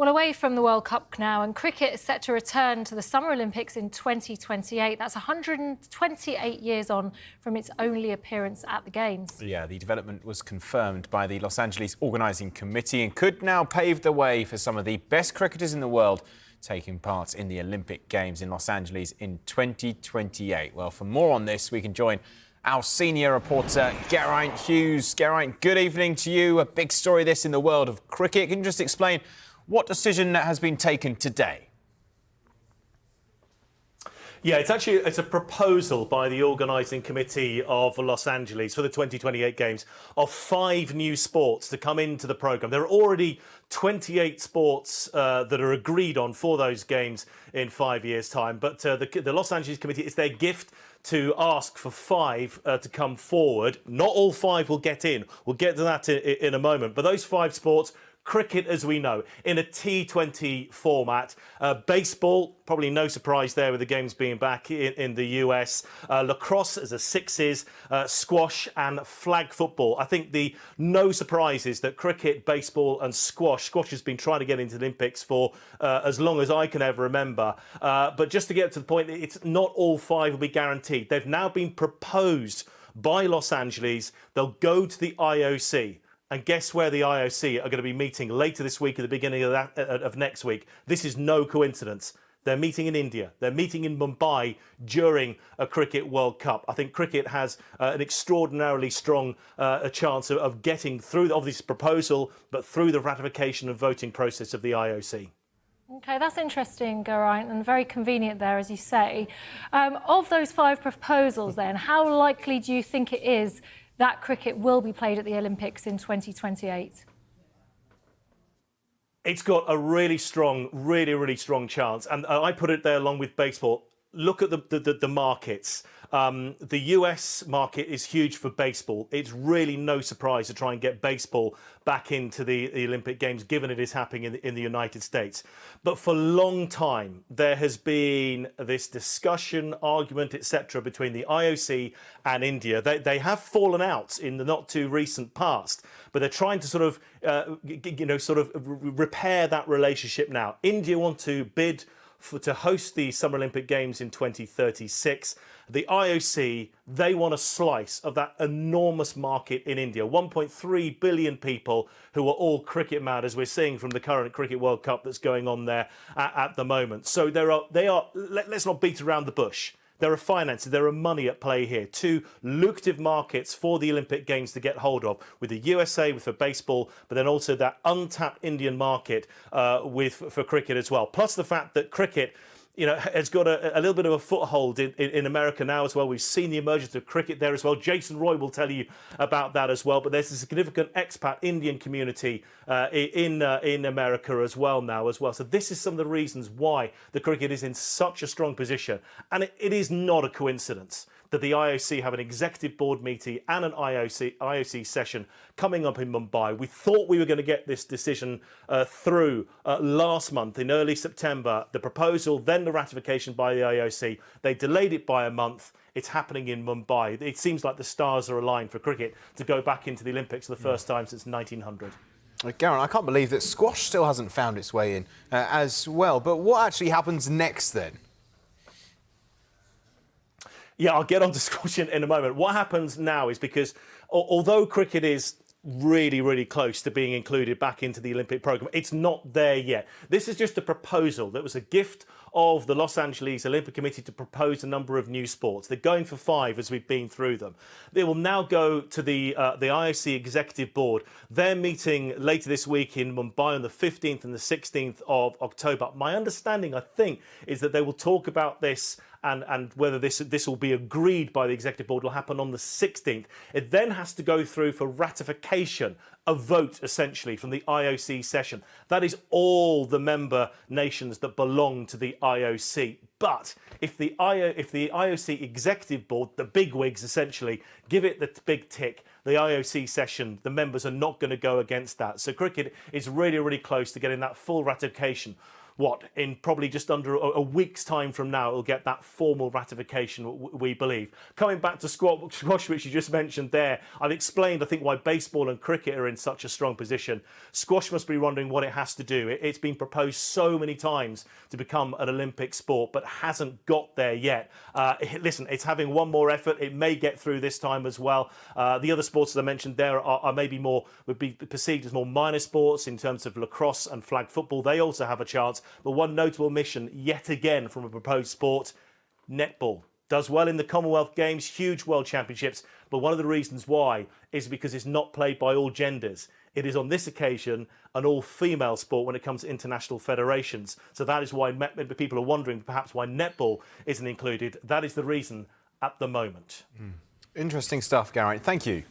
Well, away from the World Cup now, and cricket is set to return to the Summer Olympics in 2028. That's 128 years on from its only appearance at the Games. Yeah, the development was confirmed by the Los Angeles Organising Committee and could now pave the way for some of the best cricketers in the world taking part in the Olympic Games in Los Angeles in 2028. Well, for more on this, we can join our senior reporter, Geraint Hughes. Geraint, good evening to you. A big story this in the world of cricket. Can you just explain what decision has been taken today? Yeah, it's a proposal by the Organising Committee of Los Angeles for the 2028 Games of 5 new sports to come into the programme. There are already 28 sports that are agreed on for those Games in 5 years' time. But the Los Angeles Committee, it's their gift to ask for 5 to come forward. Not all 5 will get in. We'll get to that in a moment. But those 5 sports: cricket, as we know, in a T20 format. Baseball, probably no surprise there with the games being back in the US. Lacrosse as a sixes, squash and flag football. I think the no surprises that cricket, baseball and squash has been trying to get into the Olympics for as long as I can ever remember. But just to get to the point, it's not all 5 will be guaranteed. They've now been proposed by Los Angeles. They'll go to the IOC. And guess where the IOC are going to be meeting later this week at the beginning of next week? This is no coincidence. They're meeting in India. They're meeting in Mumbai during a Cricket World Cup. I think cricket has an extraordinarily strong chance of getting through this proposal, but through the ratification and voting process of the IOC. OK, that's interesting, Geraint, and very convenient there, as you say. Of those 5 proposals, then, how likely do you think it is that cricket will be played at the Olympics in 2028? It's got a really strong, really strong chance. And I put it there along with baseball. Look at the markets. The US market is huge for baseball. It's really no surprise to try and get baseball back into the Olympic Games, given it is happening in the United States. But for a long time, there has been this discussion, argument, etc., between the IOC and India. They have fallen out in the not too recent past, but they're trying to sort of repair that relationship now. India want to bid to host the Summer Olympic Games in 2036. The IOC, they want a slice of that enormous market in India. 1.3 billion people who are all cricket mad, as we're seeing from the current Cricket World Cup that's going on there at the moment. So let's not beat around the bush. There are finances, there are money at play here. 2 lucrative markets for the Olympic Games to get hold of, with the USA for baseball, but then also that untapped Indian market for cricket as well. Plus the fact that cricket, has got a little bit of a foothold in America now as well. We've seen the emergence of cricket there as well. Jason Roy will tell you about that as well. But there's a significant expat Indian community in America as well now as well. So this is some of the reasons why the cricket is in such a strong position. And it is not a coincidence that the IOC have an executive board meeting and an IOC session coming up in Mumbai. We thought we were going to get this decision through last month in early September. The proposal, then the ratification by the IOC. They delayed it by a month. It's happening in Mumbai. It seems like the stars are aligned for cricket to go back into the Olympics for the first time since 1900. Geraint, I can't believe that squash still hasn't found its way in as well. But what actually happens next then? Yeah, I'll get on to squash in a moment. What happens now is, because although cricket is really close to being included back into the Olympic programme, it's not there yet. This is just a proposal that was a gift of the Los Angeles Olympic Committee to propose a number of new sports. They're going for 5 as we've been through them. They will now go to the IOC Executive Board. They're meeting later this week in Mumbai on the 15th and the 16th of October. My understanding, I think, is that they will talk about this and whether this will be agreed by the Executive Board will happen on the 16th. It then has to go through for ratification, a vote essentially from the IOC session. That is all the member nations that belong to the IOC. But if the IOC Executive Board, the bigwigs essentially, give it the big tick, the IOC session, the members are not going to go against that. So cricket is really close to getting that full ratification. in probably just under a week's time from now, it'll get that formal ratification, we believe. Coming back to squash, which you just mentioned there, I've explained, I think, why baseball and cricket are in such a strong position. Squash must be wondering what it has to do. It's been proposed so many times to become an Olympic sport, but hasn't got there yet. Listen, it's having one more effort. It may get through this time as well. The other sports that I mentioned there are maybe would be perceived as more minor sports in terms of lacrosse and flag football. They also have a chance. But one notable omission, yet again, from a proposed sport, netball. Does well in the Commonwealth Games, huge World Championships, but one of the reasons why is because it's not played by all genders. It is on this occasion an all-female sport when it comes to international federations. So that is why people are wondering perhaps why netball isn't included. That is the reason at the moment. Interesting stuff, Geraint. Thank you.